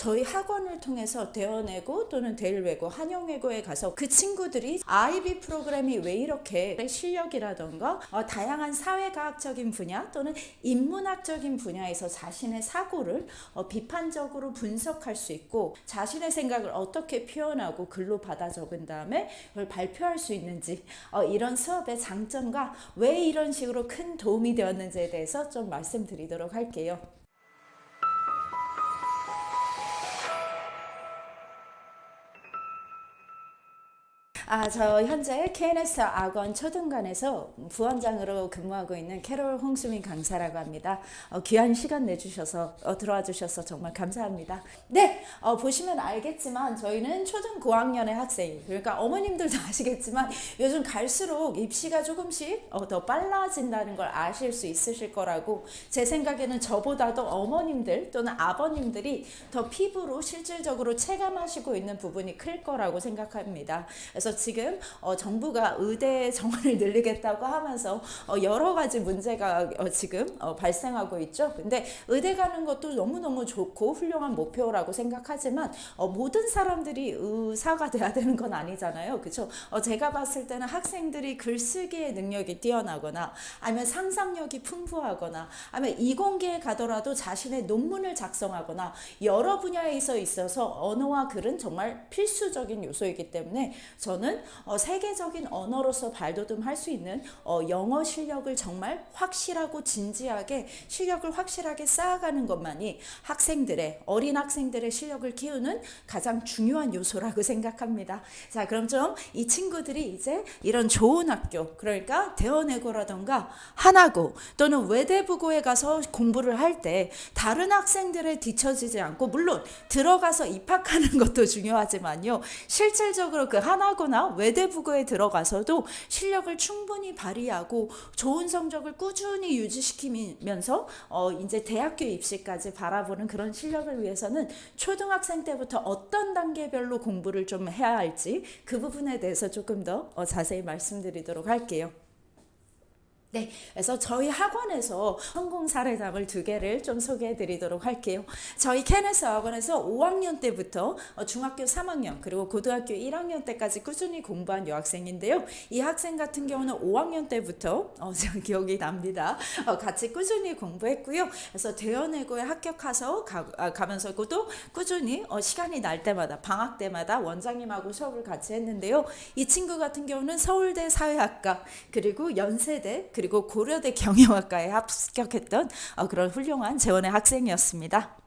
저희 학원을 통해서 대원외고 또는 대일외고, 한영외고에 가서 그 친구들이 IB 프로그램이 왜 이렇게 실력이라던가 다양한 사회과학적인 분야 또는 인문학적인 분야에서 자신의 사고를 비판적으로 분석할 수 있고 자신의 생각을 어떻게 표현하고 글로 받아 적은 다음에 그걸 발표할 수 있는지, 이런 수업의 장점과 왜 이런 식으로 큰 도움이 되었는지에 대해서 좀 말씀드리도록 할게요. 저 현재 KNS 악원 초등관에서 부원장으로 근무하고 있는 캐롤 홍수민 강사라고 합니다. 귀한 시간 내주셔서 들어와 주셔서 정말 감사합니다. 네, 보시면 알겠지만 저희는 초등 고학년의 학생, 그러니까 어머님들도 아시겠지만 요즘 갈수록 입시가 조금씩 더 빨라진다는 걸 아실 수 있으실 거라고, 제 생각에는 저보다도 어머님들 또는 아버님들이 더 피부로 실질적으로 체감하시고 있는 부분이 클 거라고 생각합니다. 그래서 지금 정부가 의대 정원을 늘리겠다고 하면서 여러 가지 문제가 지금 발생하고 있죠. 근데 의대 가는 것도 너무너무 좋고 훌륭한 목표라고 생각하지만 모든 사람들이 의사가 돼야 되는 건 아니잖아요. 그렇죠? 제가 봤을 때는 학생들이 글쓰기의 능력이 뛰어나거나 아니면 상상력이 풍부하거나 아니면 이공계에 가더라도 자신의 논문을 작성하거나 여러 분야에 있어서 언어와 글은 정말 필수적인 요소이기 때문에 저는 세계적인 언어로서 발돋움할 수 있는 영어 실력을 정말 확실하고 진지하게 실력을 확실하게 쌓아가는 것만이 어린 학생들의 실력을 키우는 가장 중요한 요소라고 생각합니다. 자, 그럼 좀 이 친구들이 이제 이런 좋은 학교, 그러니까 대원외고라던가 한화고 또는 외대부고에 가서 공부를 할 때 다른 학생들에 뒤처지지 않고, 물론 들어가서 입학하는 것도 중요하지만요, 실질적으로 그 한화고나 외대부고에 들어가서도 실력을 충분히 발휘하고 좋은 성적을 꾸준히 유지시키면서 이제 대학교 입시까지 바라보는 그런 실력을 위해서는 초등학생 때부터 어떤 단계별로 공부를 좀 해야 할지 그 부분에 대해서 조금 더 자세히 말씀드리도록 할게요. 네, 그래서 저희 학원에서 성공 사례담을 2개를 좀 소개해 드리도록 할게요. 저희 KNS 학원에서 5학년 때부터 중학교 3학년 그리고 고등학교 1학년 때까지 꾸준히 공부한 여학생인데요. 이 학생 같은 경우는 5학년 때부터 저 기억이 납니다. 같이 꾸준히 공부했고요. 그래서 대원외고에 합격해서 가면서도 꾸준히 시간이 날 때마다, 방학 때마다 원장님하고 수업을 같이 했는데요. 이 친구 같은 경우는 서울대 사회학과 그리고 연세대 그리고 고려대 경영학과에 합격했던 그런 훌륭한 재원의 학생이었습니다.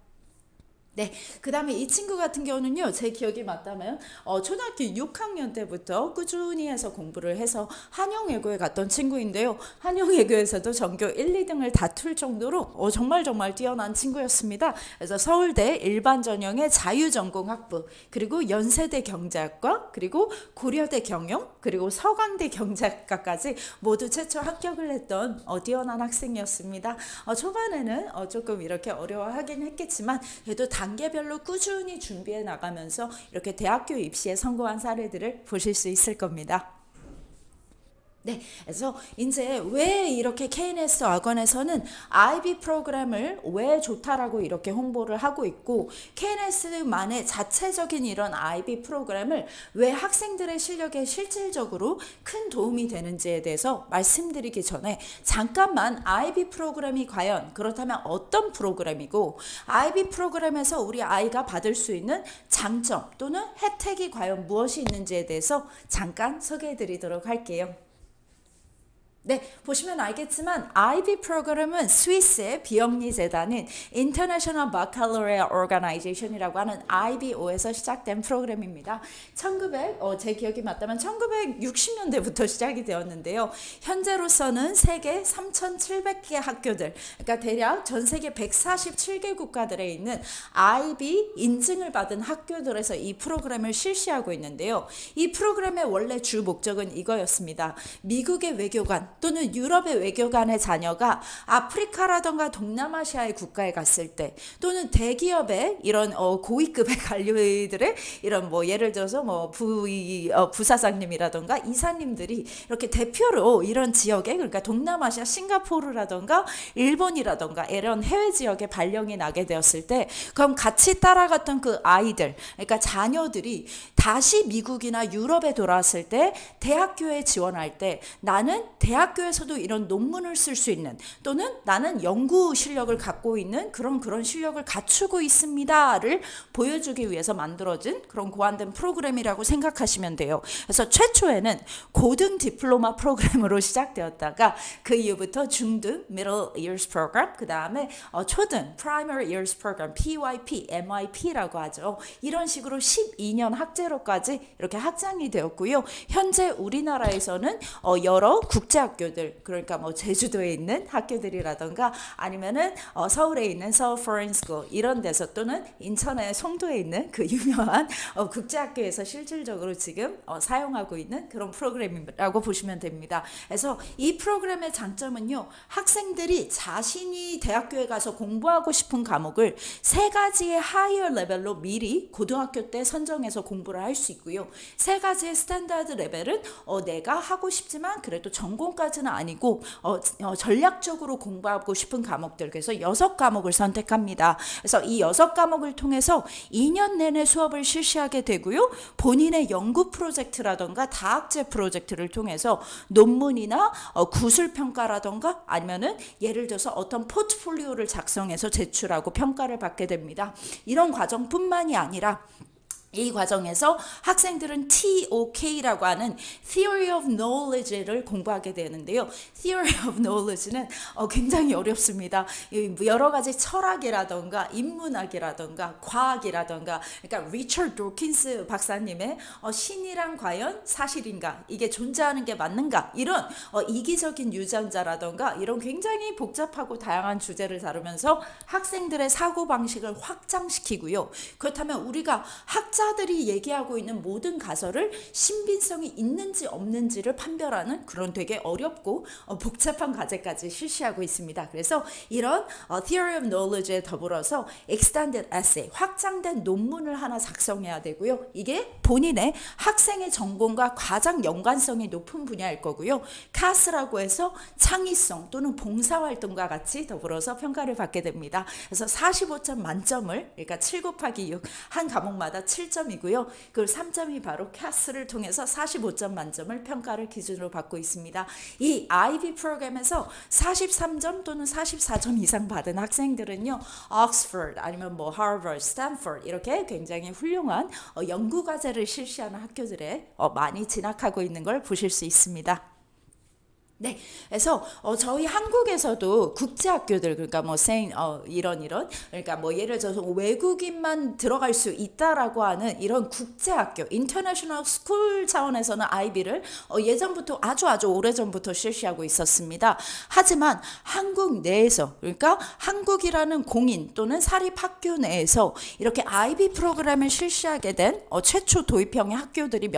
네, 그 다음에 이 친구 같은 경우는요, 제 기억이 맞다면 초등학교 6학년 때부터 꾸준히 해서 공부를 해서 한영외고에 갔던 친구인데요. 한영외고에서도 전교 1, 2등을 다툴 정도로 정말 뛰어난 친구였습니다. 그래서 서울대 일반전형의 자유전공학부, 그리고 연세대 경제학과, 그리고 고려대 경영, 그리고 서강대 경제학과까지 모두 최초 합격을 했던 뛰어난 학생이었습니다. 초반에는 조금 이렇게 어려워하긴 했겠지만 그래도 단계별로 꾸준히 준비해 나가면서 이렇게 대학교 입시에 성공한 사례들을 보실 수 있을 겁니다. 네, 그래서 이제 왜 이렇게 KNS 학원에서는 IB 프로그램을 왜 좋다라고 이렇게 홍보를 하고 있고, KNS만의 자체적인 이런 IB 프로그램을 왜 학생들의 실력에 실질적으로 큰 도움이 되는지에 대해서 말씀드리기 전에 잠깐만 IB 프로그램이 과연 그렇다면 어떤 프로그램이고, IB 프로그램에서 우리 아이가 받을 수 있는 장점 또는 혜택이 과연 무엇이 있는지에 대해서 잠깐 소개해 드리도록 할게요. 네, 보시면 알겠지만 IB 프로그램은 스위스의 비영리 재단인 International Baccalaureate Organization이라고 하는 IBO에서 시작된 프로그램입니다. 제 기억이 맞다면 1960년대부터 시작이 되었는데요. 현재로서는 세계 3,700개 학교들, 그러니까 대략 전 세계 147개 국가들에 있는 IB 인증을 받은 학교들에서 이 프로그램을 실시하고 있는데요. 이 프로그램의 원래 주 목적은 이거였습니다. 미국의 외교관 또는 유럽의 외교관의 자녀가 아프리카라던가 동남아시아의 국가에 갔을 때, 또는 대기업의 이런 고위급의 관료들의 이런 뭐 예를 들어서 뭐 부사장님이라던가 이사님들이 이렇게 대표로 이런 지역에, 그러니까 동남아시아 싱가포르라던가 일본이라던가 이런 해외 지역에 발령이 나게 되었을 때, 그럼 같이 따라갔던 그 아이들, 그러니까 자녀들이 다시 미국이나 유럽에 돌아왔을 때 대학교에 지원할 때 나는 대학교에서도 이런 논문을 쓸 수 있는, 또는 나는 연구 실력을 갖고 있는 그런 실력을 갖추고 있습니다를 보여주기 위해서 만들어진 그런 고안된 프로그램이라고 생각하시면 돼요. 그래서 최초에는 고등 디플로마 프로그램으로 시작되었다가 그 이후부터 중등 Middle Years Program, 그 다음에 초등 Primary Years Program, PYP, MYP라고 하죠. 이런 식으로 12년 학제로까지 이렇게 확장이 되었고요. 현재 우리나라에서는 여러 국제학교들, 그러니까 뭐 제주도에 있는 학교들이라던가 아니면은 서울에 있는 서울 포레인 스쿨 이런 데서, 또는 인천의 송도에 있는 그 유명한 국제학교에서 실질적으로 지금 사용하고 있는 그런 프로그램이라고 보시면 됩니다. 그래서 이 프로그램의 장점은요, 학생들이 자신이 대학교에 가서 공부하고 싶은 과목을 세 가지의 하이어 레벨로 미리 고등학교 때 선정해서 공부를 할 수 있고요. 세 가지의 스탠다드 레벨은 내가 하고 싶지만 그래도 전공까지는 아니고 전략적으로 공부하고 싶은 과목들, 그래서 6과목을 선택합니다. 그래서 이 6과목을 통해서 2년 내내 수업을 실시하게 되고요. 본인의 연구 프로젝트라던가 다학제 프로젝트를 통해서 논문이나 구술평가라던가 아니면은 예를 들어서 어떤 포트폴리오를 작성해서 제출하고 평가를 받게 됩니다. 이런 과정뿐만이 아니라 이 과정에서 학생들은 TOK라고 하는 Theory of Knowledge를 공부하게 되는데요. Theory of Knowledge는 굉장히 어렵습니다. 여러 가지 철학이라던가 인문학이라던가 과학이라던가, 그러니까 리처드 도킨스 박사님의 신이란 과연 사실인가, 이게 존재하는 게 맞는가, 이런 이기적인 유전자라던가 이런 굉장히 복잡하고 다양한 주제를 다루면서 학생들의 사고방식을 확장시키고요. 그렇다면 우리가 학자들이 얘기하고 있는 모든 가설을 신빙성이 있는지 없는지를 판별하는 그런 되게 어렵고 복잡한 과제까지 실시하고 있습니다. 그래서 이런 Theory of Knowledge에 더불어서 Extended Essay, 확장된 논문을 하나 작성해야 되고요. 이게 본인의 학생의 전공과 가장 연관성이 높은 분야일 거고요. CAS라고 해서 창의성 또는 봉사활동과 같이 더불어서 평가를 받게 됩니다. 그래서 45점 만점을, 그러니까 7 곱하기 6, 한 과목마다 7점이고요. 그 3점이 바로 CAS를 통해서 45점 만점을 평가를 기준으로 받고 있습니다. 이 IB 프로그램에서 43점 또는 44점 이상 받은 학생들은요, 옥스퍼드 아니면 뭐 하버드, 스탠퍼드 이렇게 굉장히 훌륭한 연구 과제를 실시하는 학교들에 많이 진학하고 있는 걸 보실 수 있습니다. 네, 그래서 저희 한국에서도 국제학교들, 그러니까 뭐 이런 그러니까 뭐 예를 들어서 외국인만 들어갈 수 있다라고 하는 이런 국제학교, 인터내셔널 스쿨 차원에서는 IB를 예전부터 아주 오래전부터 실시하고 있었습니다. 하지만 한국 내에서, 그러니까 한국이라는 공인 또는 사립학교 내에서 이렇게 IB 프로그램을 실시하게 된 최초 도입형의 학교들이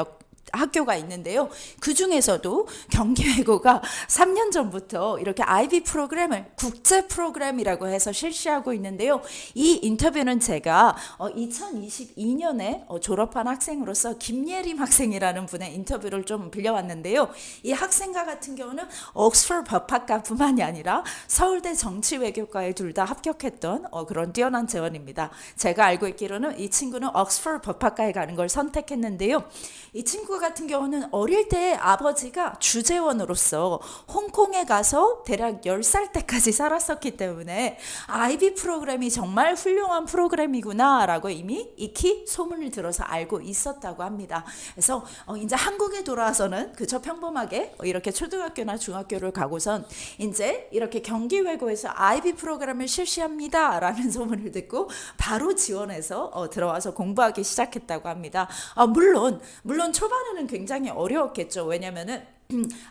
학교가 있는데요. 그 중에서도 경기외고가 3년 전부터 이렇게 IB 프로그램을 국제 프로그램이라고 해서 실시하고 있는데요. 이 인터뷰는 제가 2022년에 졸업한 학생으로서 김예림 학생이라는 분의 인터뷰를 좀 빌려왔는데요. 이 학생과 같은 경우는 옥스퍼드 법학과뿐만이 아니라 서울대 정치외교과에 둘 다 합격했던 그런 뛰어난 재원입니다. 제가 알고 있기로는 이 친구는 옥스퍼드 법학과에 가는 걸 선택했는데요. 이 친구 같은 경우는 어릴 때 아버지가 주재원으로서 홍콩에 가서 대략 10살 때까지 살았었기 때문에 IB 프로그램이 정말 훌륭한 프로그램이구나 라고 이미 익히 소문을 들어서 알고 있었다고 합니다. 그래서 이제 한국에 돌아와서는 그저 평범하게 이렇게 초등학교나 중학교를 가고선 이제 이렇게 경기외고에서 IB 프로그램을 실시합니다 라는 소문을 듣고 바로 지원해서 들어와서 공부하기 시작했다고 합니다. 물론 초반에는 굉장히 어려웠겠죠. 왜냐면은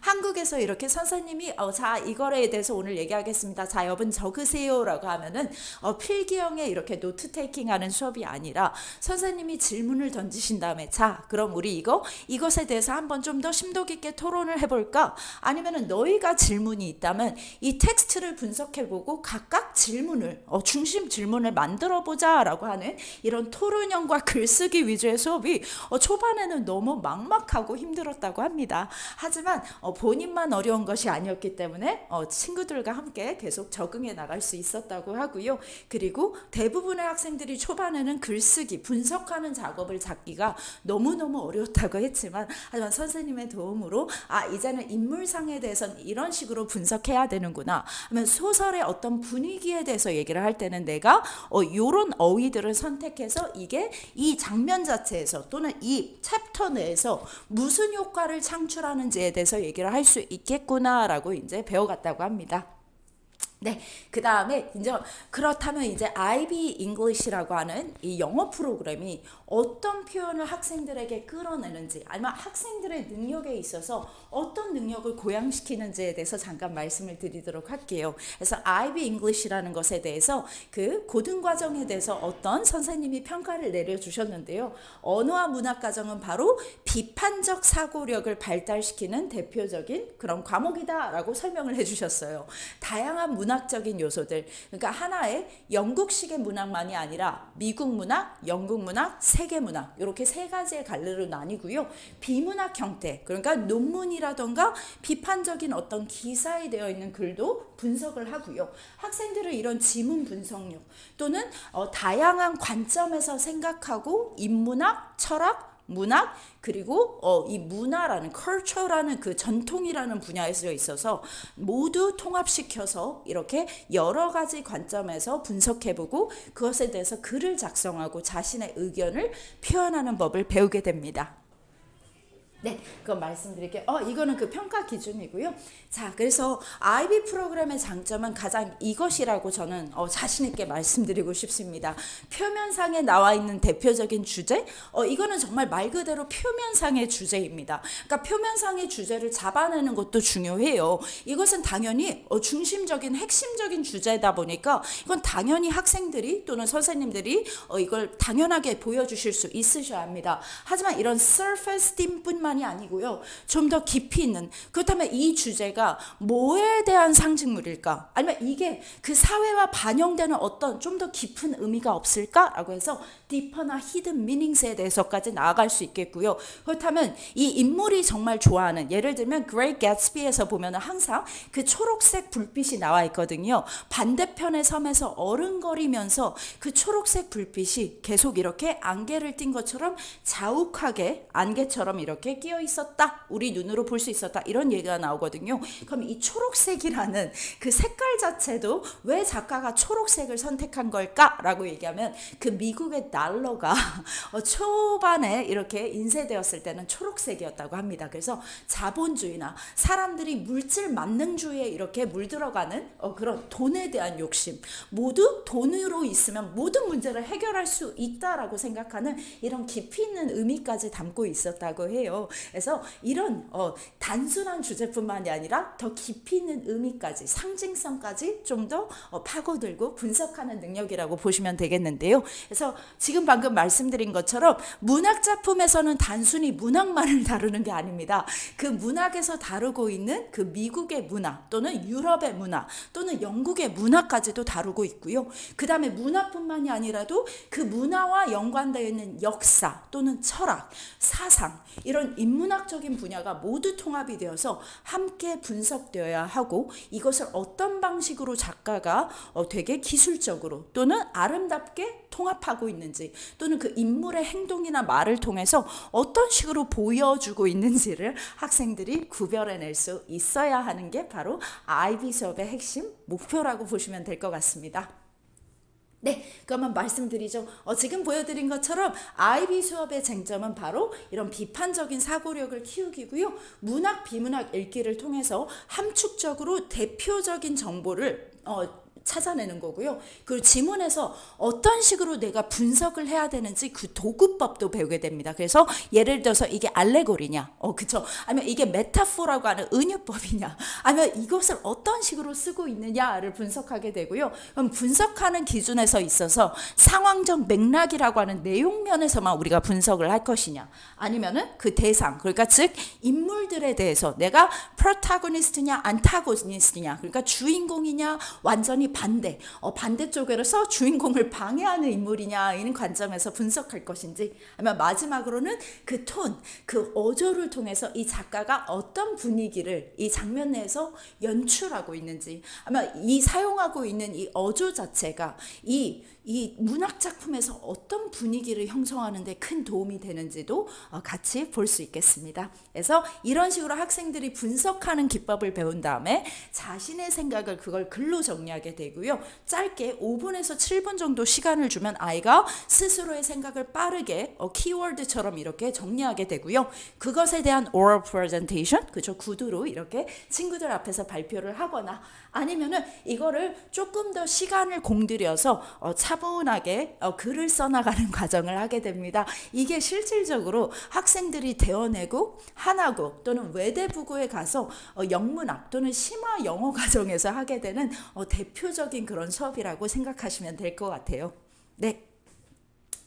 한국에서 이렇게 선생님이 자 이거에 대해서 오늘 얘기하겠습니다. 자 여러분 적으세요라고 하면은 필기형에 이렇게 노트 테이킹하는 수업이 아니라 선생님이 질문을 던지신 다음에 자 그럼 우리 이것에 대해서 한번 좀 더 심도 깊게 토론을 해볼까? 아니면은 너희가 질문이 있다면 이 텍스트를 분석해보고 각각 질문을 중심 질문을 만들어보자라고 하는 이런 토론형과 글쓰기 위주의 수업이 초반에는 너무 막막하고 힘들었다고 합니다. 하지만 본인만 어려운 것이 아니었기 때문에 친구들과 함께 계속 적응해 나갈 수 있었다고 하고요. 그리고 대부분의 학생들이 초반에는 글쓰기, 분석하는 작업을 잡기가 너무너무 어려웠다고 했지만 하지만 선생님의 도움으로 이제는 인물상에 대해서는 이런 식으로 분석해야 되는구나 하면 소설의 어떤 분위기에 대해서 얘기를 할 때는 내가 요런 어휘들을 선택해서 이게 이 장면 자체에서 또는 이 챕터 내에서 무슨 효과를 창출하는지에 대해서 얘기를 할 수 있겠구나라고 이제 배워갔다고 합니다. 네, 그 다음에 이제 그렇다면 이제 IB English라고 하는 이 영어 프로그램이 어떤 표현을 학생들에게 끌어내는지 아니면 학생들의 능력에 있어서 어떤 능력을 고양시키는지에 대해서 잠깐 말씀을 드리도록 할게요. 그래서 IB English라는 것에 대해서 그 고등과정에 대해서 어떤 선생님이 평가를 내려주셨는데요. 언어와 문학과정은 바로 비판적 사고력을 발달시키는 대표적인 그런 과목이다라고 설명을 해주셨어요. 다양한 문학적인 요소들, 그러니까 하나의 영국식의 문학만이 아니라 미국 문학, 영국 문학, 세계 문학 이렇게 세 가지의 갈래로 나뉘고요. 비문학 형태, 그러니까 논문이라던가 비판적인 어떤 기사에 되어 있는 글도 분석을 하고요. 학생들은 이런 지문 분석력 또는 다양한 관점에서 생각하고 인문학, 철학, 문학 그리고 이 문화라는 culture라는 그 전통이라는 분야에서 있어서 모두 통합시켜서 이렇게 여러 가지 관점에서 분석해보고 그것에 대해서 글을 작성하고 자신의 의견을 표현하는 법을 배우게 됩니다. 네, 그건 말씀드릴게요. 이거는 그 평가 기준이고요. 자, 그래서 IB 프로그램의 장점은 가장 이것이라고 저는 자신 있게 말씀드리고 싶습니다. 표면상에 나와 있는 대표적인 주제, 이거는 정말 말 그대로 표면상의 주제입니다. 그러니까 표면상의 주제를 잡아내는 것도 중요해요. 이것은 당연히 중심적인 핵심적인 주제다 보니까 이건 당연히 학생들이 또는 선생님들이 이걸 당연하게 보여주실 수 있으셔야 합니다. 하지만 이런 surface theme 만이 아니고요. 좀 더 깊이 있는 그렇다면 이 주제가 뭐에 대한 상징물일까? 아니면 이게 그 사회와 반영되는 어떤 좀 더 깊은 의미가 없을까라고 해서 deeper나 hidden meanings에 대해서까지 나아갈 수 있겠고요. 그렇다면 이 인물이 정말 좋아하는 예를 들면 Great Gatsby에서 보면 항상 그 초록색 불빛이 나와 있거든요. 반대편의 섬에서 어른거리면서 그 초록색 불빛이 계속 이렇게 안개를 띈 것처럼 자욱하게 안개처럼 이렇게 끼어 있었다. 우리 눈으로 볼 수 있었다. 이런 얘기가 나오거든요. 그럼 이 초록색이라는 그 색깔 자체도 왜 작가가 초록색을 선택한 걸까라고 얘기하면 그 미국의 달러가 초반에 이렇게 인쇄되었을 때는 초록색이었다고 합니다. 그래서 자본주의나 사람들이 물질 만능주의에 이렇게 물들어가는 그런 돈에 대한 욕심, 모두 돈으로 있으면 모든 문제를 해결할 수 있다라고 생각하는 이런 깊이 있는 의미까지 담고 있었다고 해요. 그래서 이런 단순한 주제뿐만이 아니라 더 깊이 있는 의미까지 상징성까지 좀 더 파고들고 분석하는 능력이라고 보시면 되겠는데요. 그래서 지금 방금 말씀드린 것처럼 문학 작품에서는 단순히 문학만을 다루는 게 아닙니다. 그 문학에서 다루고 있는 그 미국의 문화 또는 유럽의 문화 또는 영국의 문화까지도 다루고 있고요. 그 다음에 문화뿐만이 아니라도 그 문화와 연관되어 있는 역사 또는 철학, 사상 이런 인문학적인 분야가 모두 통합이 되어서 함께 분석되어야 하고 이것을 어떤 방식으로 작가가 되게 기술적으로 또는 아름답게 통합하고 있는지 또는 그 인물의 행동이나 말을 통해서 어떤 식으로 보여주고 있는지를 학생들이 구별해낼 수 있어야 하는 게 바로 IB 수업의 핵심 목표라고 보시면 될 것 같습니다. 네, 그러면 말씀드리죠. 지금 보여드린 것처럼 IB 수업의 쟁점은 바로 이런 비판적인 사고력을 키우기고요. 문학, 비문학 읽기를 통해서 함축적으로 대표적인 정보를 찾아내는 거고요. 그리고 지문에서 어떤 식으로 내가 분석을 해야 되는지 그 도구법도 배우게 됩니다. 그래서 예를 들어서 이게 알레고리냐, 그쵸? 아니면 이게 메타포라고 하는 은유법이냐, 아니면 이것을 어떤 식으로 쓰고 있느냐를 분석하게 되고요. 그럼 분석하는 기준에서 있어서 상황적 맥락이라고 하는 내용 면에서만 우리가 분석을 할 것이냐, 아니면은 그 대상, 그러니까 즉 인물들에 대해서 내가 프로타고니스트냐, 안타고니스트냐, 그러니까 주인공이냐, 완전히 반대쪽에서 주인공을 방해하는 인물이냐 이런 관점에서 분석할 것인지, 아니면 마지막으로는 그 톤, 그 어조를 통해서 이 작가가 어떤 분위기를 이 장면 내에서 연출하고 있는지, 아마 이 사용하고 있는 이 어조 자체가 이 문학 작품에서 어떤 분위기를 형성하는 데 큰 도움이 되는지도 같이 볼 수 있겠습니다. 그래서 이런 식으로 학생들이 분석하는 기법을 배운 다음에 자신의 생각을 그걸 글로 정리하게 되고요. 짧게 5분에서 7분 정도 시간을 주면 아이가 스스로의 생각을 빠르게 키워드처럼 이렇게 정리하게 되고요. 그것에 대한 oral presentation, 그죠? 구두로 이렇게 친구들 앞에서 발표를 하거나, 아니면은 이거를 조금 더 시간을 공들여서 차분하게 글을 써나가는 과정을 하게 됩니다. 이게 실질적으로 학생들이 대원외국, 한화국 또는 외대부고에 가서 영문학 또는 심화 영어 과정에서 하게 되는 대표적인 그런 수업이라고 생각하시면 될 것 같아요. 네.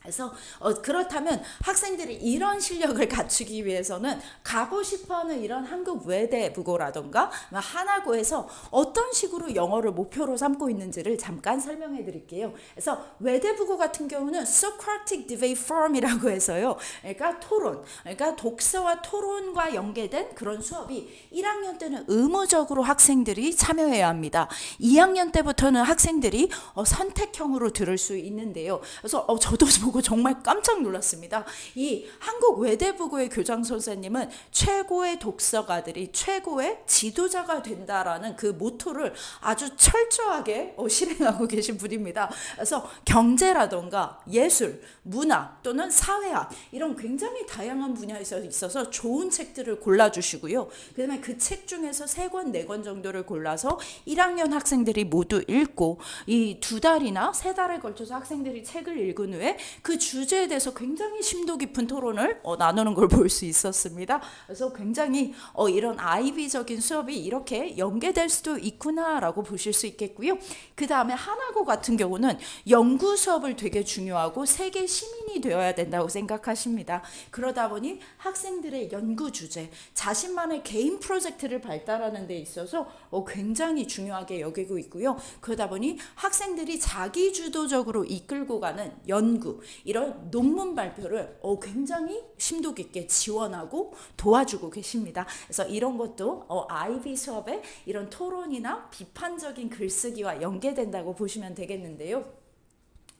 그래서 그렇다면 학생들이 이런 실력을 갖추기 위해서는 가고 싶어하는 이런 한국 외대부고라던가 한화고에서 어떤 식으로 영어를 목표로 삼고 있는지를 잠깐 설명해 드릴게요. 그래서 외대부고 같은 경우는 Socratic Debate Forum이라고 해서요. 그러니까 토론, 그러니까 독서와 토론과 연계된 그런 수업이 1학년 때는 의무적으로 학생들이 참여해야 합니다. 2학년 때부터는 학생들이 선택형으로 들을 수 있는데요. 그래서 저도 보고 정말 깜짝 놀랐습니다. 이 한국 외대부고의 교장 선생님은 최고의 독서가들이 최고의 지도자가 된다라는 그 모토를 아주 철저하게 실행하고 계신 분입니다. 그래서 경제라던가 예술, 문학 또는 사회학 이런 굉장히 다양한 분야에서 있어서 좋은 책들을 골라주시고요. 그 다음에 그 책 중에서 3권, 4권 정도를 골라서 1학년 학생들이 모두 읽고 이 2달이나 3달에 걸쳐서 학생들이 책을 읽은 후에 그 주제에 대해서 굉장히 심도 깊은 토론을 나누는 걸 볼 수 있었습니다. 그래서 굉장히 이런 아이비적인 수업이 이렇게 연계될 수도 있구나라고 보실 수 있겠고요. 그 다음에 한화고 같은 경우는 연구 수업을 되게 중요하고 세계 시민이 되어야 된다고 생각하십니다. 그러다 보니 학생들의 연구 주제, 자신만의 개인 프로젝트를 발달하는 데 있어서 굉장히 중요하게 여기고 있고요. 그러다 보니 학생들이 자기 주도적으로 이끌고 가는 연구, 이런 논문 발표를 굉장히 심도 깊게 지원하고 도와주고 계십니다. 그래서 이런 것도 아이비 수업에 이런 토론이나 비판적인 글쓰기와 연계된다고 보시면 되겠는데요.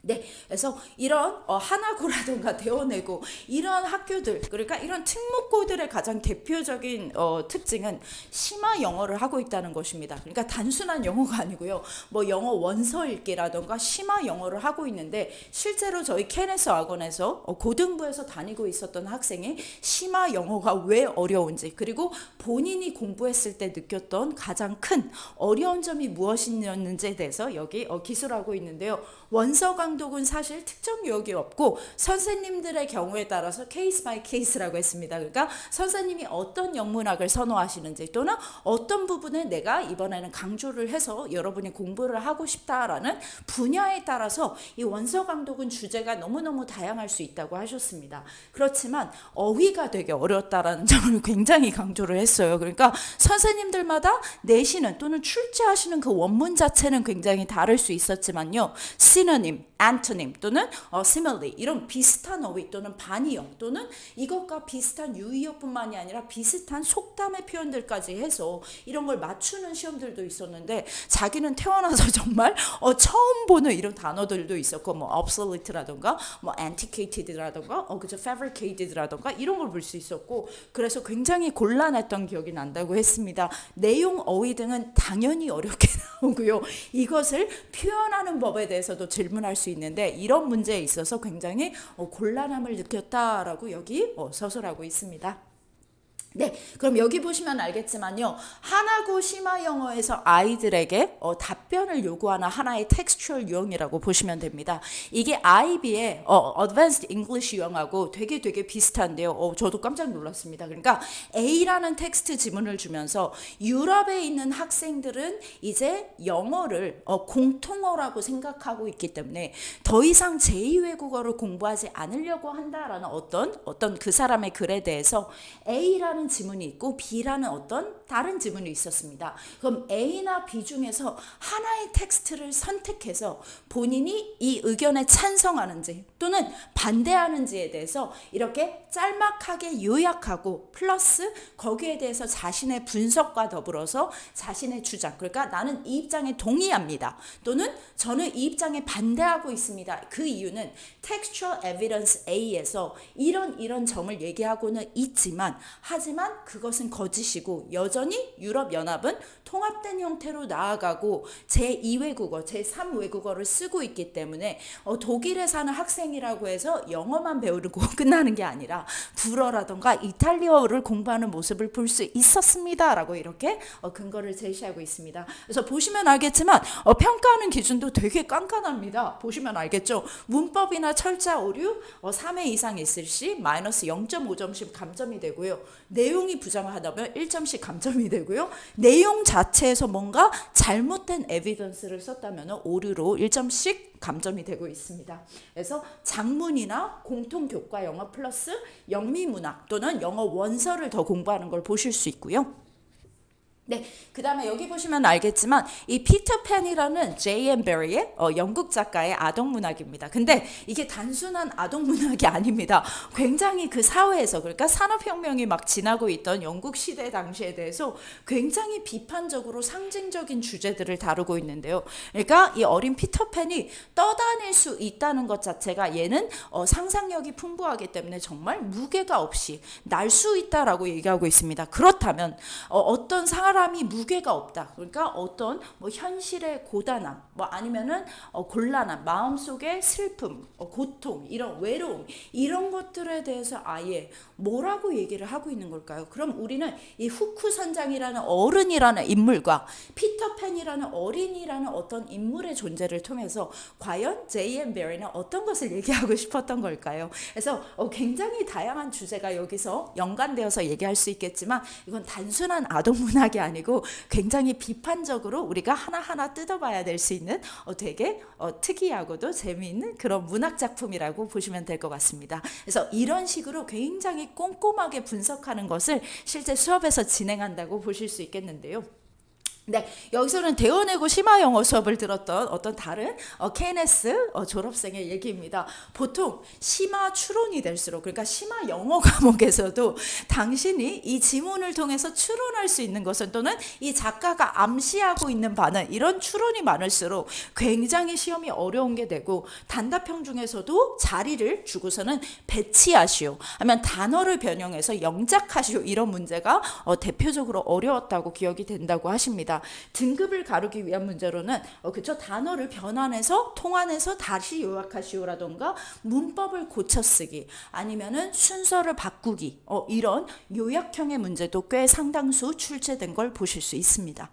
네, 그래서 이런 한화고라든가 대원외고 이런 학교들, 그러니까 이런 특목고들의 가장 대표적인 특징은 심화 영어를 하고 있다는 것입니다. 그러니까 단순한 영어가 아니고요, 뭐 영어 원서 읽기라든가 심화 영어를 하고 있는데, 실제로 저희 케네스 학원에서 고등부에서 다니고 있었던 학생이 심화 영어가 왜 어려운지, 그리고 본인이 공부했을 때 느꼈던 가장 큰 어려운 점이 무엇이었는지에 대해서 여기 기술하고 있는데요. 원서 강독은 사실 특정 유형이 없고 선생님들의 경우에 따라서 케이스 바이 케이스라고 했습니다. 그러니까 선생님이 어떤 영문학을 선호하시는지 또는 어떤 부분을 내가 이번에는 강조를 해서 여러분이 공부를 하고 싶다라는 분야에 따라서 이 원서 강독은 주제가 너무너무 다양할 수 있다고 하셨습니다. 그렇지만 어휘가 되게 어렵다라는 점을 굉장히 강조를 했어요. 그러니까 선생님들마다 내시는 또는 출제하시는 그 원문 자체는 굉장히 다를 수 있었지만요. 시노님, 안토님 또는 simile 이런 비슷한 어휘 또는 반의어 또는 이것과 비슷한 유의어뿐만이 아니라 비슷한 속담의 표현들까지 해서 이런 걸 맞추는 시험들도 있었는데, 자기는 태어나서 정말 처음 보는 이런 단어들도 있었고, 뭐 obsolete라던가 뭐 antiquated라던가 그죠, fabricated라던가 이런 걸 볼 수 있었고, 그래서 굉장히 곤란했던 기억이 난다고 했습니다. 내용, 어휘 등은 당연히 어렵게 나오고요. 이것을 표현하는 법에 대해서도 질문할 수 있는데, 이런 문제에 있어서 굉장히 곤란함을 느꼈다라고 여기 서술하고 있습니다. 네, 그럼 여기 보시면 알겠지만요. 하나고 심화 영어에서 아이들에게 답변을 요구하는 하나의 텍스처럴 유형이라고 보시면 됩니다. 이게 IB의 Advanced English 유형하고 되게 비슷한데요. 저도 깜짝 놀랐습니다. 그러니까 A라는 텍스트 지문을 주면서 유럽에 있는 학생들은 이제 영어를 공통어라고 생각하고 있기 때문에 더 이상 제2외국어를 공부하지 않으려고 한다라는 어떤 그 사람의 글에 대해서 A라는 지문이 있고 B라는 어떤 다른 지문이 있었습니다. 그럼 A나 B 중에서 하나의 텍스트를 선택해서 본인이 이 의견에 찬성하는지 또는 반대하는지에 대해서 이렇게 짤막하게 요약하고 플러스 거기에 대해서 자신의 분석과 더불어서 자신의 주장, 그러니까 나는 이 입장에 동의합니다 또는 저는 이 입장에 반대하고 있습니다. 그 이유는 Textual Evidence A에서 이런 점을 얘기하고는 있지만 하지만 그것은 거짓이고 여전히 유럽연합은 통합된 형태로 나아가고 제2외국어, 제3외국어를 쓰고 있기 때문에 독일에 사는 학생이라고 해서 영어만 배우고 끝나는 게 아니라 불어라던가 이탈리아어를 공부하는 모습을 볼 수 있었습니다 라고 이렇게 근거를 제시하고 있습니다. 그래서 보시면 알겠지만 평가하는 기준도 되게 깐깐합니다. 보시면 알겠죠. 문법이나 철자 오류 3회 이상 있을 시 마이너스 0.5점씩 감점이 되고요. 내용이 부정하다면 1점씩 감점이 되고요. 내용 자체에서 뭔가 잘못된 에비던스를 썼다면 오류로 1점씩 감점이 되고 있습니다. 그래서 장문이나 공통교과 영어 플러스 영미문학 또는 영어 원서를 더 공부하는 걸 보실 수 있고요. 네, 그 다음에 여기 보시면 알겠지만 이 피터팬이라는 J.M. 베리의 영국 작가의 아동문학입니다. 근데 이게 단순한 아동문학이 아닙니다. 굉장히 그 사회에서 그러니까 산업혁명이 막 지나고 있던 영국 시대 당시에 대해서 굉장히 비판적으로 상징적인 주제들을 다루고 있는데요. 그러니까 이 어린 피터팬이 떠다닐 수 있다는 것 자체가 얘는 상상력이 풍부하기 때문에 정말 무게가 없이 날 수 있다라고 얘기하고 있습니다. 그렇다면 어떤 사람이 무게가 없다. 그러니까 어떤 현실의 고단함, 아니면은 곤란함, 마음속의 슬픔, 고통, 이런 외로움, 이런 것들에 대해서 아예 뭐라고 얘기를 하고 있는 걸까요? 그럼 우리는 이 후크 선장이라는 어른이라는 인물과 피터팬이라는 어린이라는 어떤 인물의 존재를 통해서 과연 J.M. 베리는 어떤 것을 얘기하고 싶었던 걸까요? 그래서 굉장히 다양한 주제가 여기서 연관되어서 얘기할 수 있겠지만 이건 단순한 아동문학이 아니고 굉장히 비판적으로 우리가 하나하나 뜯어봐야 될 수 있는 되게 특이하고도 재미있는 그런 문학 작품이라고 보시면 될 것 같습니다. 그래서 이런 식으로 굉장히 꼼꼼하게 분석하는 것을 실제 수업에서 진행한다고 보실 수 있겠는데요. 네, 여기서는 대원외고 심화 영어 수업을 들었던 어떤 다른 KNS 졸업생의 얘기입니다. 보통 심화 추론이 될수록, 그러니까 심화 영어 과목에서도 당신이 이 지문을 통해서 추론할 수 있는 것은 또는 이 작가가 암시하고 있는 바는 이런 추론이 많을수록 굉장히 시험이 어려운 게 되고 단답형 중에서도 자리를 주고서는 배치하시오 하면 단어를 변형해서 영작하시오 이런 문제가 대표적으로 어려웠다고 기억이 된다고 하십니다. 등급을 가르기 위한 문제로는 그쵸 단어를 변환해서 통환해서 다시 요약하시오라던가 문법을 고쳐쓰기 아니면은 순서를 바꾸기 이런 요약형의 문제도 꽤 상당수 출제된 걸 보실 수 있습니다.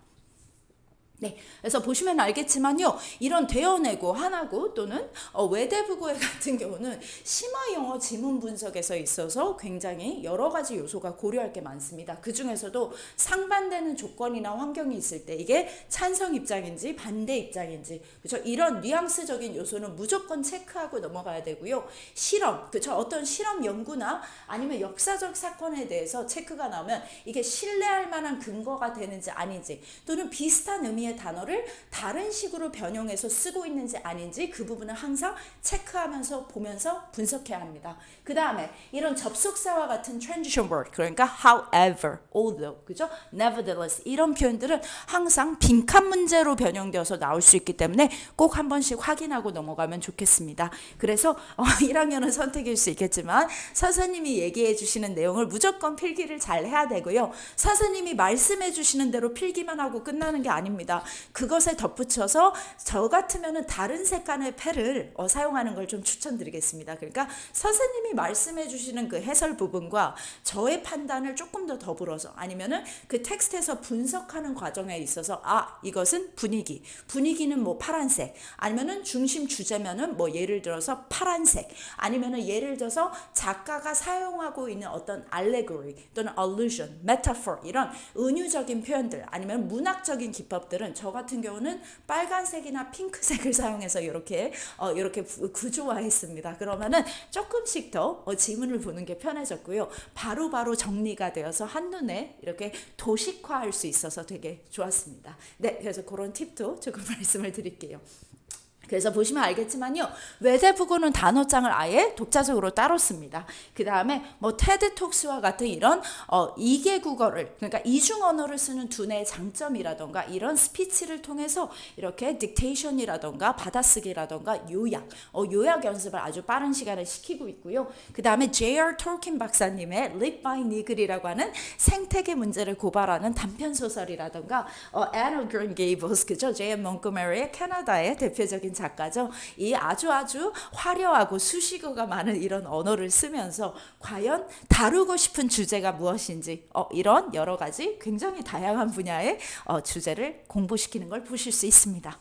네, 그래서 보시면 알겠지만요, 이런 대원외고, 하나고 또는 외대부고회 같은 경우는 심화 영어 지문 분석에서 있어서 굉장히 여러 가지 요소가 고려할 게 많습니다. 그 중에서도 상반되는 조건이나 환경이 있을 때 이게 찬성 입장인지 반대 입장인지, 그렇죠? 이런 뉘앙스적인 요소는 무조건 체크하고 넘어가야 되고요. 실험, 그렇죠? 어떤 실험 연구나 아니면 역사적 사건에 대해서 체크가 나오면 이게 신뢰할 만한 근거가 되는지 아닌지 또는 비슷한 의미의 단어를 다른 식으로 변형해서 쓰고 있는지 아닌지 그 부분은 항상 체크하면서 보면서 분석해야 합니다. 그 다음에 이런 접속사와 같은 transition word, 그러니까 however, although, 그죠? nevertheless 이런 표현들은 항상 빈칸 문제로 변형되어서 나올 수 있기 때문에 꼭 한 번씩 확인하고 넘어가면 좋겠습니다. 그래서 1학년은 선택일 수 있겠지만 선생님이 얘기해 주시는 내용을 무조건 필기를 잘 해야 되고요. 선생님이 말씀해 주시는 대로 필기만 하고 끝나는 게 아닙니다. 있습니다. 그것에 덧붙여서 저 같으면은 다른 색깔의 펜을 사용하는 걸 좀 추천드리겠습니다. 그러니까 선생님이 말씀해 주시는 그 해설 부분과 저의 판단을 조금 더 더불어서 아니면은 그 텍스트에서 분석하는 과정에 있어서 이것은 분위기는 뭐 파란색 아니면은 중심 주제면은 뭐 예를 들어서 파란색 아니면은 예를 들어서 작가가 사용하고 있는 어떤 allegory 또는 allusion, metaphor 이런 은유적인 표현들 아니면 문학적인 기법들은 저 같은 경우는 빨간색이나 핑크색을 사용해서 이렇게 구조화했습니다. 그러면은 조금씩 더 지문을 보는 게 편해졌고요. 바로바로 정리가 되어서 한눈에 이렇게 도식화할 수 있어서 되게 좋았습니다. 네, 그래서 그런 팁도 조금 말씀을 드릴게요. 그래서 보시면 알겠지만요. 외대부고는 단어장을 아예 독자적으로 따로 씁니다. 그 다음에 뭐 테드톡스와 같은 이런 이계 국어를 그러니까 이중 언어를 쓰는 두뇌의 장점이라던가 이런 스피치를 통해서 이렇게 딕테이션이라던가 받아쓰기라던가 요약 연습을 아주 빠른 시간에 시키고 있고요. 그 다음에 J.R. 톨킨 박사님의 Live by Nigger이라고 하는 생태계 문제를 고발하는 단편 소설이라던가 Anne of Green Gables 그죠? J.M. 몽고메리의 캐나다의 대표적인 작가죠. 이 아주 화려하고 수식어가 많은 이런 언어를 쓰면서 과연 다루고 싶은 주제가 무엇인지 이런 여러 가지 굉장히 다양한 분야의 주제를 공부시키는 걸 보실 수 있습니다.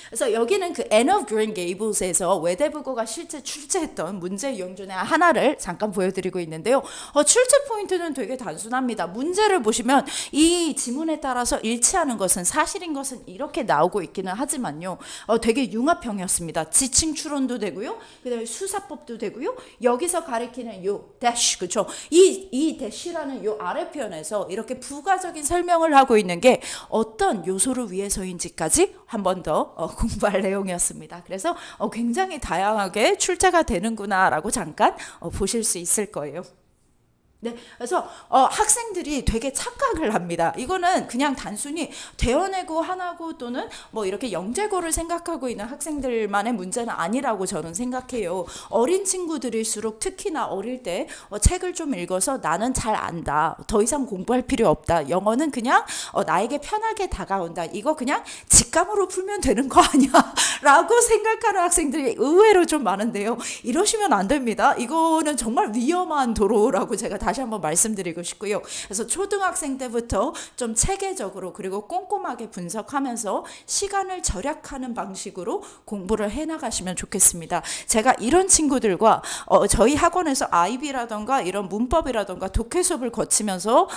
그래서 여기는 그 Anne of Green Gables에서 외대부고가 실제 출제했던 문제 유형 중에 하나를 잠깐 보여드리고 있는데요. 출제 포인트는 되게 단순합니다. 문제를 보시면 이 지문에 따라서 일치하는 것은 사실인 것은 이렇게 나오고 있기는 하지만요. 되게 융합형이었습니다. 지칭 추론도 되고요. 그다음에 수사법도 되고요. 여기서 가리키는 요 dash 그렇죠. 이 dash라는 요 아래 표현에서 이렇게 부가적인 설명을 하고 있는 게 어떤 요소를 위해서인지까지 한번 더 공부할 내용이었습니다. 그래서 굉장히 다양하게 출제가 되는구나라고 잠깐 보실 수 있을 거예요. 네, 그래서 학생들이 되게 착각을 합니다. 이거는 그냥 단순히 대원외고 하나고 또는 뭐 이렇게 영재고를 생각하고 있는 학생들만의 문제는 아니라고 저는 생각해요. 어린 친구들일수록 특히나 어릴 때 책을 좀 읽어서 나는 잘 안다. 더 이상 공부할 필요 없다. 영어는 그냥 나에게 편하게 다가온다. 이거 그냥 직감으로 풀면 되는 거 아니야? 라고 생각하는 학생들이 의외로 좀 많은데요. 이러시면 안 됩니다. 이거는 정말 위험한 도로라고 제가 다시 한번 말씀드리고 싶고요. 그래서 초등학생 때부터 좀 체계적으로 그리고 꼼꼼하게 분석하면서 시간을 절약하는 방식으로 공부를 해나가시면 좋겠습니다. 제가 이런 친구들과 저희 학원에서 IB라던가 이런 문법이라던가 독해 수업을 거치면서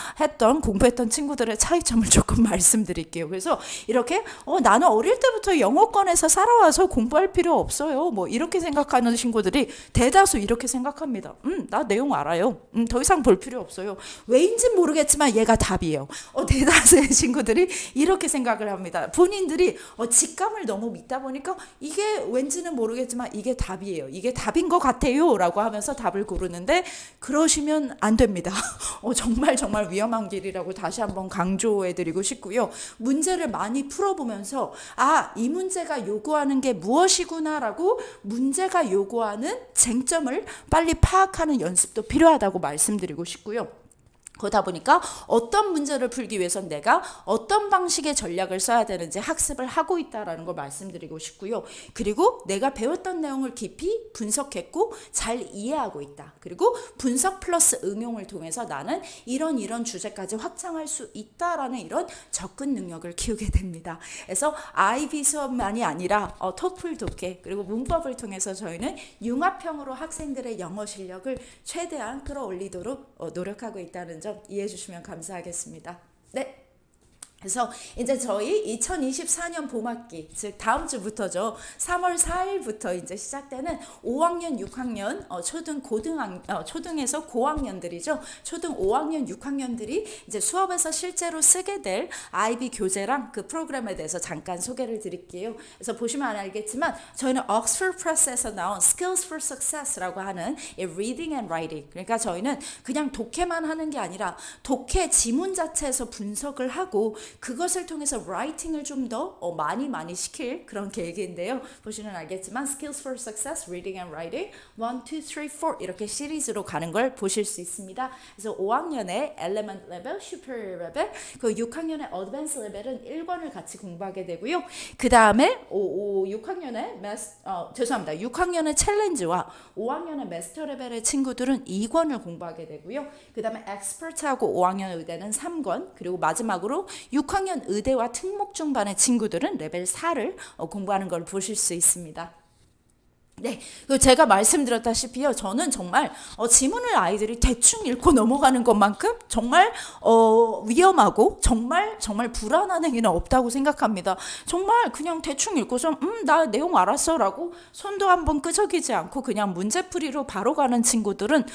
공부했던 친구들의 차이점을 조금 말씀드릴게요. 그래서 이렇게 나는 어릴 때부터 영어권에서 살아와서 공부할 필요 없어요. 뭐 이렇게 생각하는 친구들이 대다수 이렇게 생각합니다. 나 내용 알아요. 더 이상 볼 필요 없어요. 왜인지는 모르겠지만 얘가 답이에요. 대다수의 친구들이 이렇게 생각을 합니다. 본인들이 직감을 너무 믿다 보니까 이게 왠지는 모르겠지만 이게 답이에요. 이게 답인 것 같아요. 라고 하면서 답을 고르는데 그러시면 안 됩니다. 정말 위험한 길이라고 다시 한번 강조해드리고 싶고요. 문제를 많이 풀어보면서 이 문제가 요구하는 게 무엇이구나라고 문제가 요구하는 쟁점을 빨리 파악하는 연습도 필요하다고 말씀드리고 싶고요. 그러다 보니까 어떤 문제를 풀기 위해선 내가 어떤 방식의 전략을 써야 되는지 학습을 하고 있다는 걸 말씀드리고 싶고요. 그리고 내가 배웠던 내용을 깊이 분석했고 잘 이해하고 있다. 그리고 분석 플러스 응용을 통해서 나는 이런 주제까지 확장할 수 있다라는 이런 접근 능력을 키우게 됩니다. 그래서 IB 수업만이 아니라 토플 독해 그리고 문법을 통해서 저희는 융합형으로 학생들의 영어 실력을 최대한 끌어올리도록 노력하고 있다는 점 이해해 주시면 감사하겠습니다. 네. 그래서 이제 저희 2024년 봄학기, 즉 다음 주부터죠. 3월 4일부터 이제 시작되는 5학년, 6학년, 초등에서 고학년들이죠. 초등 5학년, 6학년들이 이제 수업에서 실제로 쓰게 될 IB 교재랑 그 프로그램에 대해서 잠깐 소개를 드릴게요. 그래서 보시면 알겠지만 저희는 Oxford Press에서 나온 Skills for Success라고 하는 이 Reading and Writing. 그러니까 저희는 그냥 독해만 하는 게 아니라 독해 지문 자체에서 분석을 하고 그것을 통해서 writing을 좀 더 많이 시킬 그런 계획인데요. 보시면 알겠지만 Skills for Success, Reading and Writing 1, 2, 3, 4 이렇게 시리즈로 가는 걸 보실 수 있습니다. 그래서 5학년에 Element Level, Superior Level, 그 6학년에 Advanced Level은 1권을 같이 공부하게 되고요. 그 다음에 6학년에 6학년의 챌린지와 5학년의 마스터 레벨의 친구들은 2권을 공부하게 되고요. 그 다음에 엑스퍼트하고 5학년 의대는 3권, 그리고 마지막으로 6학년 의대와 특목 중반의 친구들은 레벨 4를 공부하는 걸 보실 수 있습니다. 네, 제가 말씀드렸다시피요, 저는 정말 지문을 아이들이 대충 읽고 넘어가는 것만큼 정말 위험하고 정말 불안한 행위는 없다고 생각합니다. 정말 그냥 대충 읽고서 나 내용 알았어라고 손도 한번 끄적이지 않고 그냥 문제풀이로 바로 가는 친구들은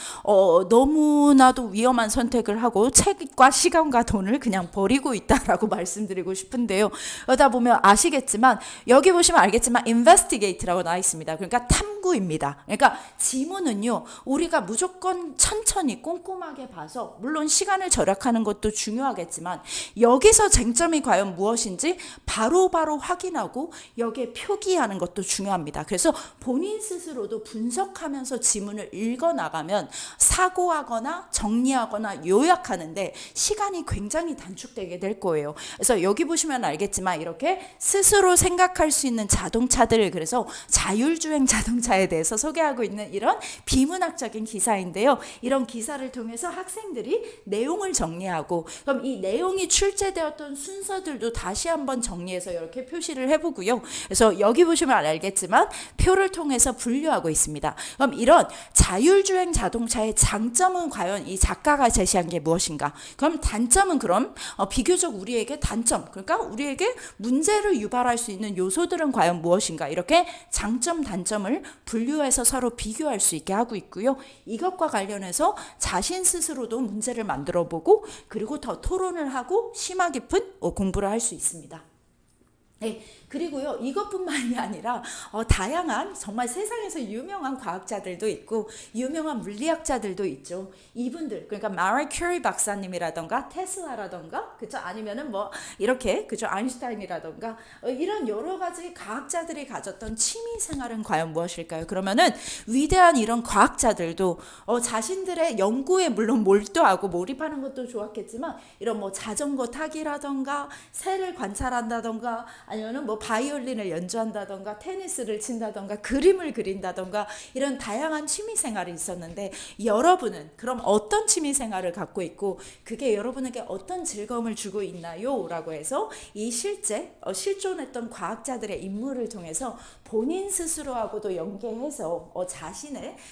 너무나도 위험한 선택을 하고 책과 시간과 돈을 그냥 버리고 있다라고 말씀드리고 싶은데요. 그러다 보면 아시겠지만 여기 보시면 알겠지만 investigate라고 나와 있습니다. 그러니까 탐구입니다. 그러니까 지문은요, 우리가 무조건 천천히 꼼꼼하게 봐서 물론 시간을 절약하는 것도 중요하겠지만 여기서 쟁점이 과연 무엇인지 바로바로 확인하고 여기에 표기하는 것도 중요합니다. 그래서 본인 스스로도 분석하면서 지문을 읽어나가면 사고하거나 정리하거나 요약하는데 시간이 굉장히 단축되게 될 거예요. 그래서 여기 보시면 알겠지만 이렇게 스스로 생각할 수 있는 자동차들, 그래서 자율주행 자동차에 대해서 소개하고 있는 이런 비문학적인 기사인데요. 이런 기사를 통해서 학생들이 내용을 정리하고, 그럼 이 내용이 출제되었던 순서들도 다시 한번 정리해서 이렇게 표시를 해보고요. 그래서 여기 보시면 알겠지만 표를 통해서 분류하고 있습니다. 그럼 이런 자율주행 자동차의 장점은 과연 이 작가가 제시한 게 무엇인가? 그럼 단점은 그럼 비교적 우리에게 단점, 그러니까 우리에게 문제를 유발할 수 있는 요소들은 과연 무엇인가? 이렇게 장점, 단점을 분류해서 서로 비교할 수 있게 하고 있고요. 이것과 관련해서 자신 스스로도 문제를 만들어 보고 그리고 더 토론을 하고 심화 깊은 공부를 할 수 있습니다. 네, 그리고요, 이것뿐만이 아니라 다양한 정말 세상에서 유명한 과학자들도 있고 유명한 물리학자들도 있죠. 이분들, 그러니까 마리 큐리 박사님이라던가 테슬라라던가, 그죠? 아니면은 뭐 이렇게, 그죠? 아인슈타인이라던가 이런 여러 가지 과학자들이 가졌던 취미 생활은 과연 무엇일까요? 그러면은 위대한 이런 과학자들도 자신들의 연구에 물론 몰두하고 몰입하는 것도 좋았겠지만 이런 뭐 자전거 타기라던가 새를 관찰한다던가 아니면은 뭐 바이올린을 연주한다던가 테니스를 친다던가 그림을 그린다던가 이런 다양한 취미 생활이 있었는데, 여러분은 그럼 어떤 취미 생활을 갖고 있고 그게 여러분에게 어떤 즐거움을 주고 있나요? 라고 해서 이 실제 실존했던 과학자들의 인물을 통해서 본인 스스로하고도 연계해서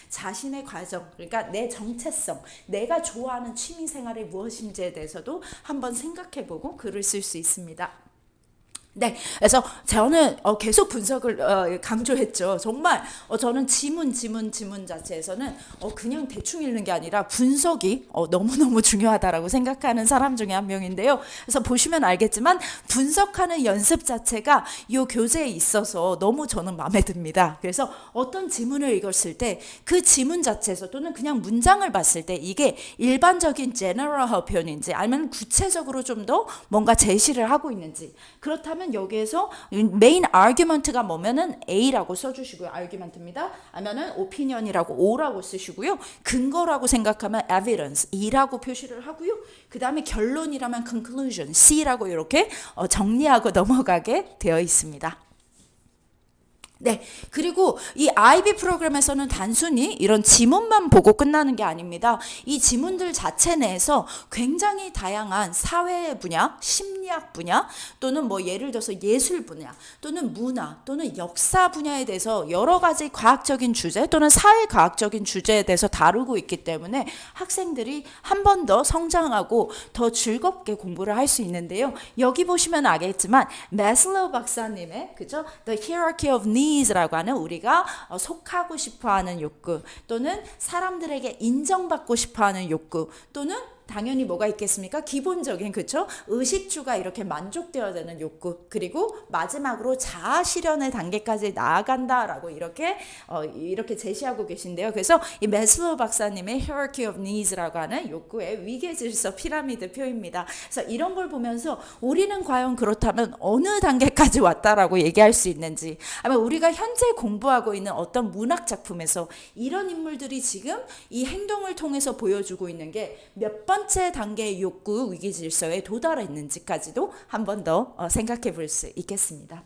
자신의 과정, 그러니까 내 정체성, 내가 좋아하는 취미 생활이 무엇인지에 대해서도 한번 생각해보고 글을 쓸 수 있습니다. 네, 그래서 저는 계속 분석을 강조했죠. 정말 저는 지문 자체에서는 그냥 대충 읽는 게 아니라 분석이 너무너무 중요하다라고 생각하는 사람 중에 한 명인데요. 그래서 보시면 알겠지만 분석하는 연습 자체가 이 교재에 있어서 너무 저는 마음에 듭니다. 그래서 어떤 지문을 읽었을 때 그 지문 자체에서 또는 그냥 문장을 봤을 때 이게 일반적인 제너럴한 표현인지 아니면 구체적으로 좀 더 뭔가 제시를 하고 있는지, 그렇다면 여기에서 메인 아규먼트가 뭐면은 A라고 써주시고요. 아규먼트입니다. 아니면은 오피니언이라고 O라고 쓰시고요. 근거라고 생각하면 evidence E라고 표시를 하고요. 그 다음에 결론이라면 conclusion C라고 이렇게 정리하고 넘어가게 되어 있습니다. 네, 그리고 이 IB 프로그램에서는 단순히 이런 지문만 보고 끝나는 게 아닙니다. 이 지문들 자체 내에서 굉장히 다양한 사회 분야, 심리학 분야, 또는 뭐 예를 들어서 예술 분야, 또는 문화, 또는 역사 분야에 대해서 여러 가지 과학적인 주제 또는 사회과학적인 주제에 대해서 다루고 있기 때문에 학생들이 한 번 더 성장하고 더 즐겁게 공부를 할 수 있는데요. 여기 보시면 알겠지만 마슬로우 박사님의, 그죠? The Hierarchy of Needs라고 하는 우리가 속하고 싶어하는 욕구, 또는 사람들에게 인정받고 싶어하는 욕구, 또는 당연히 뭐가 있겠습니까? 기본적인 그쵸? 의식주가 이렇게 만족되어야 되는 욕구, 그리고 마지막으로 자아 실현의 단계까지 나아간다라고 이렇게 제시하고 계신데요. 그래서 이 매슬로우 박사님의 Hierarchy of Needs라고 하는 욕구의 위계 질서 피라미드 표입니다. 그래서 이런 걸 보면서 우리는 과연 그렇다면 어느 단계까지 왔다라고 얘기할 수 있는지, 아마 우리가 현재 공부하고 있는 어떤 문학 작품에서 이런 인물들이 지금 이 행동을 통해서 보여주고 있는 게 몇 번째 단계의 욕구 위기 질서에 도달했는지까지도 한 번 더 생각해 볼 수 있겠습니다.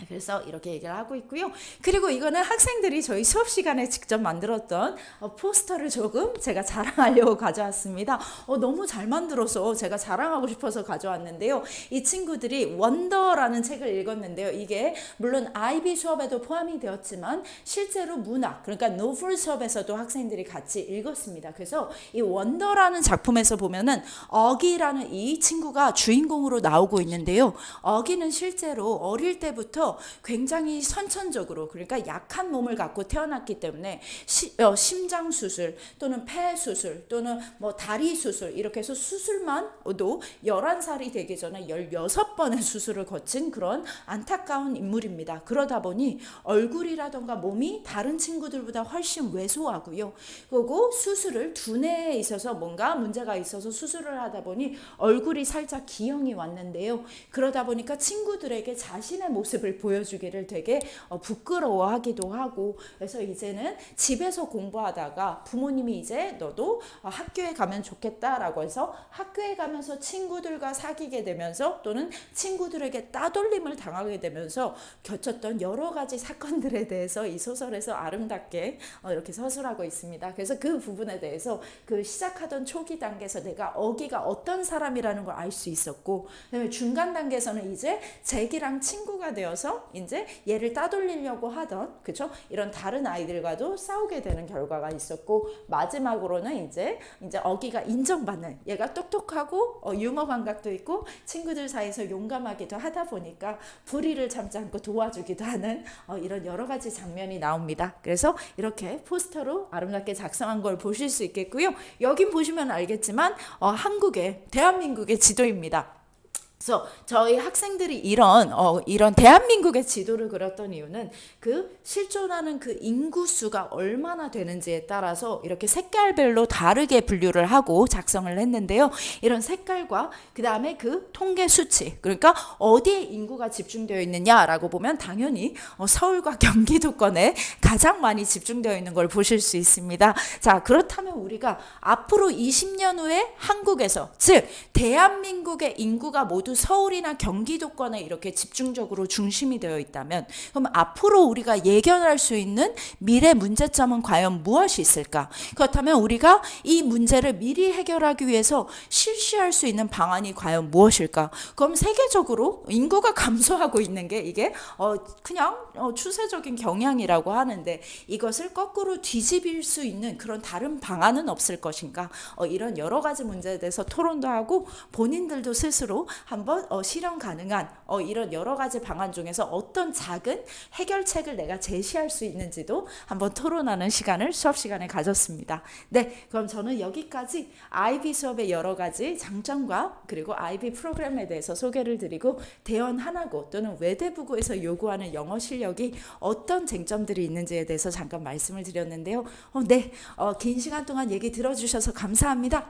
그래서 이렇게 얘기를 하고 있고요. 그리고 이거는 학생들이 저희 수업 시간에 직접 만들었던 포스터를 조금 제가 자랑하려고 가져왔습니다. 너무 잘 만들어서 제가 자랑하고 싶어서 가져왔는데요. 이 친구들이 원더라는 책을 읽었는데요. 이게 물론 IB 수업에도 포함이 되었지만 실제로 문학, 그러니까 노블 수업에서도 학생들이 같이 읽었습니다. 그래서 이 원더라는 작품에서 보면은 어기라는 이 친구가 주인공으로 나오고 있는데요. 어기는 실제로 어릴 때부터 굉장히 선천적으로, 그러니까 약한 몸을 갖고 태어났기 때문에 심장 수술 또는 폐 수술 또는 뭐 다리 수술 이렇게 해서 수술만도 11살이 되기 전에 16번의 수술을 거친 그런 안타까운 인물입니다. 그러다 보니 얼굴이라던가 몸이 다른 친구들보다 훨씬 왜소하고요. 그리고 수술을 두뇌에 있어서 뭔가 문제가 있어서 수술을 하다 보니 얼굴이 살짝 기형이 왔는데요. 그러다 보니까 친구들에게 자신의 모습을 보여주기를 되게 부끄러워하기도 하고, 그래서 이제는 집에서 공부하다가 부모님이 이제 너도 학교에 가면 좋겠다라고 해서 학교에 가면서 친구들과 사귀게 되면서 또는 친구들에게 따돌림을 당하게 되면서 겪었던 여러 가지 사건들에 대해서 이 소설에서 아름답게 이렇게 서술하고 있습니다. 그래서 그 부분에 대해서 그 시작하던 초기 단계에서 내가 어기가 어떤 사람이라는 걸 알 수 있었고, 그다음에 중간 단계에서는 이제 잭이랑 친구가 되어서 이제 얘를 따돌리려고 하던 그쵸? 이런 다른 아이들과도 싸우게 되는 결과가 있었고, 마지막으로는 이제 어기가 인정받는, 얘가 똑똑하고 유머 감각도 있고 친구들 사이에서 용감하기도 하다 보니까 불의를 참지 않고 도와주기도 하는 이런 여러 가지 장면이 나옵니다. 그래서 이렇게 포스터로 아름답게 작성한 걸 보실 수 있겠고요. 여긴 보시면 알겠지만 한국의 대한민국의 지도입니다. 그래서 저희 학생들이 이런 대한민국의 지도를 그렸던 이유는 그 실존하는 그 인구수가 얼마나 되는지에 따라서 이렇게 색깔별로 다르게 분류를 하고 작성을 했는데요. 이런 색깔과 그 다음에 그 통계 수치, 그러니까 어디에 인구가 집중되어 있느냐라고 보면 당연히 서울과 경기도권에 가장 많이 집중되어 있는 걸 보실 수 있습니다. 자, 그렇다면 우리가 앞으로 20년 후에 한국에서, 즉 대한민국의 인구가 모두 서울이나 경기도권에 이렇게 집중적으로 중심이 되어 있다면, 그럼 앞으로 우리가 예견할 수 있는 미래 문제점은 과연 무엇이 있을까? 그렇다면 우리가 이 문제를 미리 해결하기 위해서 실시할 수 있는 방안이 과연 무엇일까? 그럼 세계적으로 인구가 감소하고 있는 게 이게 그냥 추세적인 경향이라고 하는데, 이것을 거꾸로 뒤집일 수 있는 그런 다른 방안은 없을 것인가? 이런 여러 가지 문제에 대해서 토론도 하고 본인들도 스스로 한번 실현 가능한 이런 여러 가지 방안 중에서 어떤 작은 해결책을 내가 제시할 수 있는지도 한번 토론하는 시간을 수업 시간에 가졌습니다. 네, 그럼 저는 여기까지 IB 수업의 여러 가지 장점과 그리고 IB 프로그램에 대해서 소개를 드리고, 대원 하나고 또는 외대부고에서 요구하는 영어 실력이 어떤 쟁점들이 있는지에 대해서 잠깐 말씀을 드렸는데요. 긴 시간 동안 얘기 들어주셔서 감사합니다.